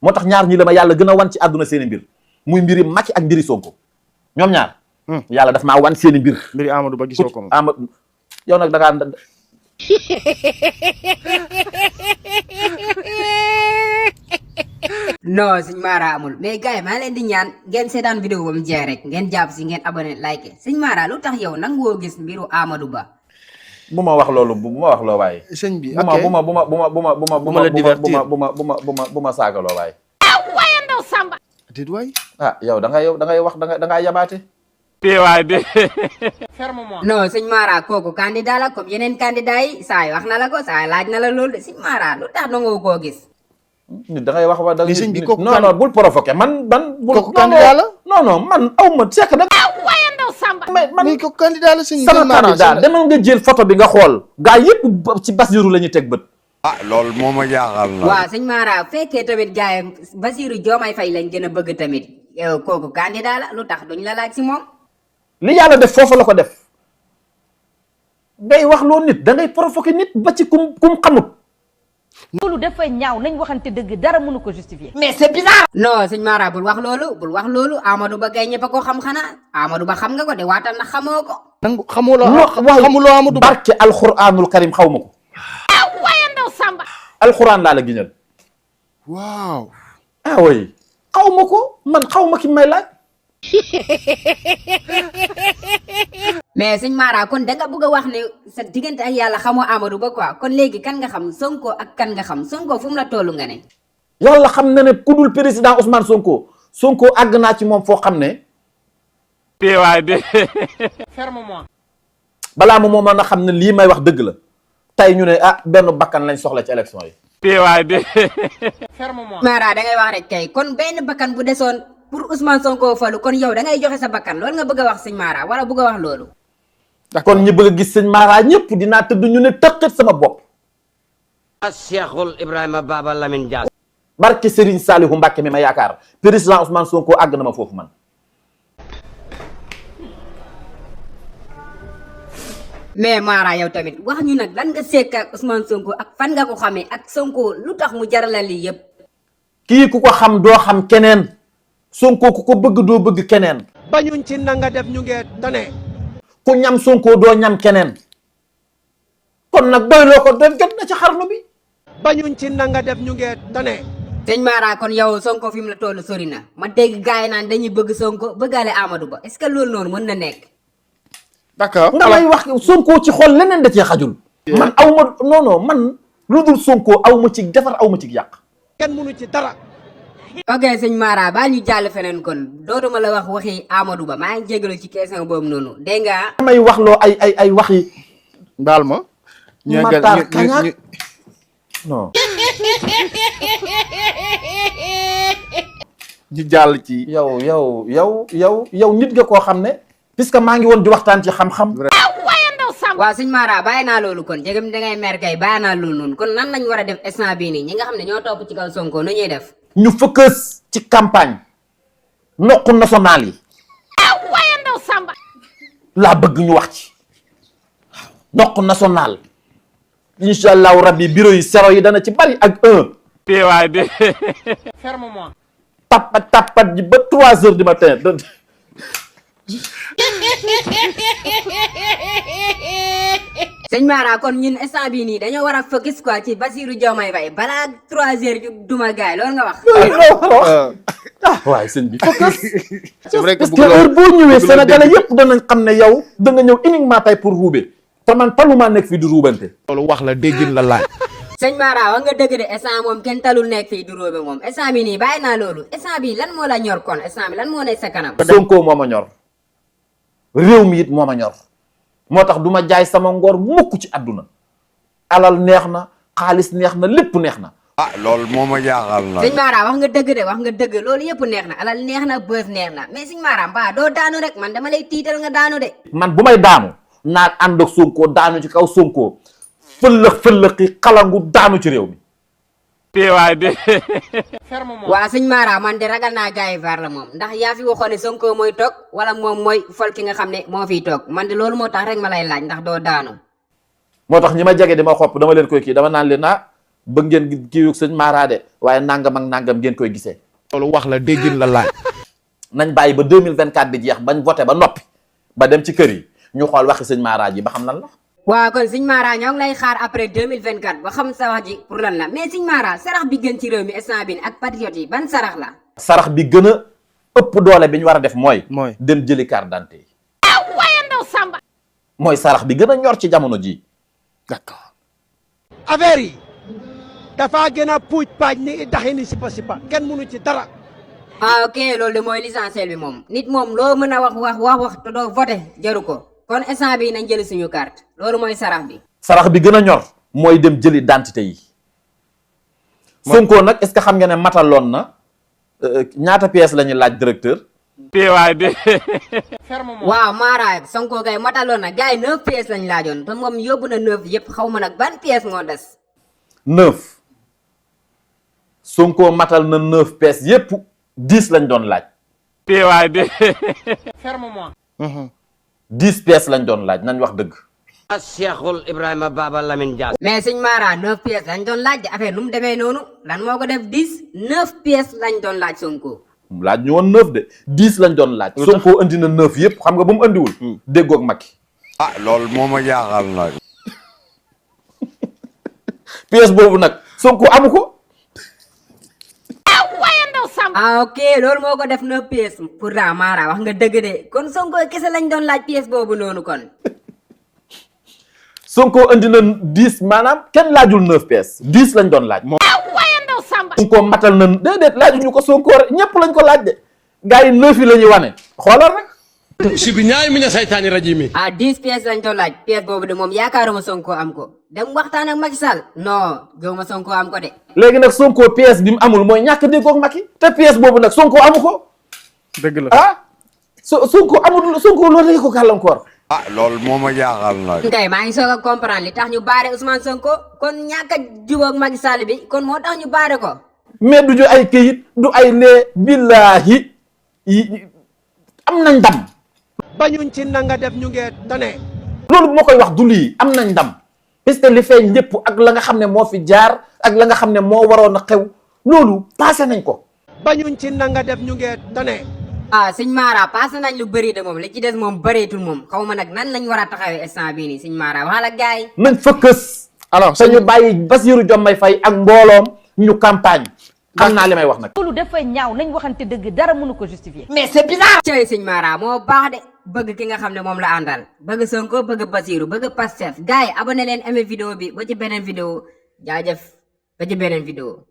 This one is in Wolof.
moo tax ñaar ñi la ma yàlla gën a wan ci àdduna seeni mbir muy mbiri Macky ak mbiri Sonko ñoom ñaar yàlla daf maa wan seeni mbir mbiri Amadou Ba gisoo ko moom Amadou yow nag da ngaa non sëñ Mara amul mais gars yi maa leen di ñaan ngeen seetaan vidéo ba mu jeex rek ngeen jàpp si ngeen abonné like sëñ Mara lu tax yow nangu woo gis mbiru Amadou Ba. bu ma wax loolu bu ma wax loo waaye sëñ bi bu ma saagaloo waaye waaye ndaw Samba. déet waay ah yow da ngay wax da ngaa yabaate waay de non sëñ Mara kooku candidat la comme yeneen candidat yi saa yi wax na la ko saa yi laaj na la loolu de sëñ Mara lu tax nangoo koo gis. nit da ngay wax da mais sëñ bi kooku non bul provoqué man bul kooku candidat la non man aw ma sekk nag waaye ndaw Samba. man mais kooku candidat la sëñ sama candidat demal nga jël photo bi nga xool gaa yëpp ci Bassirou la ñuy teg bët ah loolu moo ma jaaxal na. waaw sëñ Mara fekkee tamit gars yi Bassirou Diomaye Faye lañ gën a bëgg tamit yow kooku candidat la lu tax duñ la laaj si moom. li yàlla def foofu la ko def ngay wax loo nit da ngay provoqué nit ba ci kum xamut loolu dafa ñaaw nañ waxante dëgg dara mënu ko justifier. mais c'est bizarre. non sëñ Mara bul wax loolu Amadou Ba gay ñëpp a ko xam xanaa Amadou Ba xam nga ko de waatal na xamoo ko. nangu xamuloo Amadou Ba barke alxuraanul karim xaw ma ko waaye ndaw Samba. alxuraan laa la giñal waaw ah oui xaw ma ko man xaw ma ki may laaj mais sëñ Mara kon da nga bëgg a wax ne sa diggante ak yàlla xamoo Amadou Ba quoi kon léegi kan nga xam Sonko ak kan nga xam Sonko fu mu la tollu nga ne. yàlla xam na ne ku dul président Ousmane Sonko àgg naa ci moom foo xam ne waay de balaa mu mën a xam ne lii may wax dëgg la tey ñu ne ah benn bakkan lañ soxla ci élection yi waay de Mara da ngay wax rek kay kon benn bakkan bu desoon pour Ousmane Sonko falu kon yow da ngay joxe sa bakkan loolu nga bëgg a wax sëñ Mara wala bëgg a wax loolu. kon ñi bëgg a gis sëñ Mara ñëpp dinaa tëdd ñu ne tëqët sama bopp Cheikhul Ibrahima Baba Lamine Diass. barke Serigne Saliou Mbacke mi ma yaakaar président Ousmane Sonko àgg na ma foofu man mais Mara yow tamit wax ñu nag lan nga sekk ak Ousmane Sonko ak fan nga ko xamee ak Sonko lu tax mu jarala lii yëpp. kii ku ko xam doo xam keneen Sonko ku ko bëgg doo bëgg keneen bañuñ ci nanga def ñu ngee tane. ku ñam Sonko doo ñam keneen kon nag doyloo ko doon jot na ci xarnu bi bañuñ ci nanga def ñu ngee tane. sëñ Mara kon yow Sonko fi mu la toll sori na ma dégg gars yi naan dañuy bëgg Sonko bëggaale Amadou Ba est-ce que loolu noonu mën na nekk. d'accord nga may wax Sonko ci xol leneen da cee xajul man aw ma non man lu dul Sonko aw ma ci defar aw ma ci yàq kenn mënu ci dara. ok sëñ Mara baa ñu jàll feneen kon dootuma la wax waxi Amadou Ba maa ngi jégalu ci question boobu noonu dégg nga. may wax loo ay waxi baal ma Matar Kaña non ñu jàll ci yow nit nga koo xam ne puisque maa ngi woon di waxtaan ci xam-xam waaw sëñ Mara bàyyi naa loolu kon jégam dangay mer kay bàyyi naa loolu noonu kon nan lañ war a def instant bii nii ñi nga xam ne ñoo topp ci kaw Sonko nu ñuy def. ñu focus ci campagne noqu national yi laa bëgg ñu wax ci noqu national incha allahu rabbi bureau yi zéro yi dana ci bari ak 1 waay de tappat ji ba 3 heures du matin sëñ Mara kon ñun instant bii nii dañoo war a focus quoi ci Bassirou Diomaye Faye balaa 3 heures ju duma gaay loolu nga wax. waaye sëñ bi focus c'est vrai que parce que heure boo ñëwee Sénégalais yëpp danañ xam ne yow da nga ñëw uniquement tey pour ruube te man taluma nekk fii di ruubante loolu wax la déggin la laaj sëñ Mara wax nga dëgg de instant moom kenn talul nekk fii di róobe moom instant bi nii bàyyi naa loolu instant bi lan moo la ñor kon instant bi lan moo nekk sa kanam. Sonko moo ma ñor réew mi it moo ma ñor moo tax du ma jaay sama ngor mukk ci àdduna alal neex na xaalis neex na lépp neex na ah loolu moo ma jaaxal na. sëñ Mara wax nga dëgg de wax nga dëgg loolu yëpp neex na alal neex na bës neex na mais sëñ Mara mbaa doo daanu rek man dama lay tiital nga daanu de. man bu may daanu naa ànd ak Sonko daanu ci kaw Sonko fëllëxi xalangu daanu ci réew mi waay de waa sëñ Mara man de ragal naa gars yi var la moom ndax yaa fi waxoon ne Sonko mooy toog wala moom mooy fol ki nga xam ne moo fiy toog man de loolu moo tax rek ma lay laaj ndax doo daanu. moo tax ñi ma jege di ma xopp dama leen koy kii dama naan leen ba ngeen kii sëñ Mara de waaye nangam ak nangam ngeen koy gisee. loolu wax la déggin la laaj. nañ bàyyi ba 2024 bi jeex bañ voté ba noppi ba dem ci kër yi ñu xool waxi sëñ Mara ji ba xam lan la. waaw kon sëñ Mara ñoo ngi lay xaar après 2024 ba xam sa wax ji pour lan la mais sëñ Mara sarax bi gën ci réew mi instant bi ak patriote yi ban sarax la. sarax bi gën a ëpp doole bi ñu war a def mooy. mooy dem jëli carte d'identité yi. waaye ndaw Samba. mooy sarax bi gën a ñor ci jamono ji. d'accord. affaire yi dafa gën a puuj paaj ni daxi ni sipa sipa kenn mënu ci dara. ah ok loolu de mooy l'essentiel bi moom nit moom loo mën a wax te doo voté jaru ko kon instant bi nañ jëli suñu carte loolu mooy sarax bi. sarax bi gën a ñor mooy dem jëli identité yi. Sonko nag est-ce que xam nga ne mataloon na ñaata pièces la ñuy laaj directeur. teewaay de. waaw Mara Sonko kay mataloon na gars yi 9 pièces lañ laajoon te moom yóbbu na 9 yëpp xaw ma nag ban pièce moo des. 9 Sonko matal na 9 pièces yépp 10 lañ doon laaj. teewaay de. 10 pièces lañ doon laaj nañ wax dëgg. Cheikhul Ibrahima Baba Lamine Diack. mais sëñ Mara 9 pièces lañ doon laaj de affaire nu mu demee noonu lan moo ko def 10 9 pièces lañ doon laaj Sonko. laaj ñu woon 9 de 10 lañ doon laaj. Sonko indi na 9 yépp xam nga ba mu andiwul. déggoog Macky. ah loolu moo ma jaaxal nag. pièce boobu nag Sonko amu ko. ah ok loolu moo ko def 9 pièces pourtant Mara wax nga dëgg de kon Sonko kese lañ doon laaj pièce boobu noonu kon. Sonko indi na 10 maanaam kenn laajul 9 pièces 10 lañ doon laaj. Sonko matal na déedéet laajuñu ko Sonko rek ñëpp lañ ko laaj de gars yi 9 yi la ñuy wane xoolal rek. si bi ñaay mi ne saytaani rajim mi. ah 10 pièces lañ doon laaj pièce boobu de moom yaakaaruma Sonko am ko dem waxtaan ak Macky Sall non gëwuma Sonko am ko de. léegi nag Sonko pièce bi mu amul mooy ñàkk a déggoo ak Macky te pièce boobu nag Sonko amu ko. dëgg la ah Sonko amul Sonko loolu la ko gàllankoor. ah loolu moo ma jaaxal nag. tey maa ngi soog a comprendre li tax ñu baare Ousmane Sonko kon ñàkk a jubóog Macky Sall bi kon moo tax ñu baare ko. mais du ñu ay këyit du ay lee billaahi am nañ ndam. bañuñ ci nanga def ñu ngee tane. loolu bu ma koy wax du lii am nañ ndam parce que li feeñ lépp ak la nga xam ne moo fi jaar ak la nga xam ne moo waroon a xew loolu passé nañ ko. bañuñ ci nanga def ñu ngee tane. ah sëñ Mara passé nañ lu bëri de moom li ci des moom bëreetul moom xaw ma nag nan lañ war a taxawee instant bii nii sëñ Mara waxal ak gars yi. nañ fëkkës. alors te ñu bàyyi Bassirou Diomaye Faye ak mbooloom ñu campagne. xam naa li may wax nag. loolu dafa ñaaw nañ waxante dëgg dara mënu ko justifier. mais c'est bizarre. cey sëñ Mara moo baax de bëgg ki nga xam ne moom la àndal bëgg Sonko bëgg Bassirou bëgg Pastef gars yi abonné leen aimé vidéo bi ba ci beneen vidéo jaajëf ba ci beneen vidéo.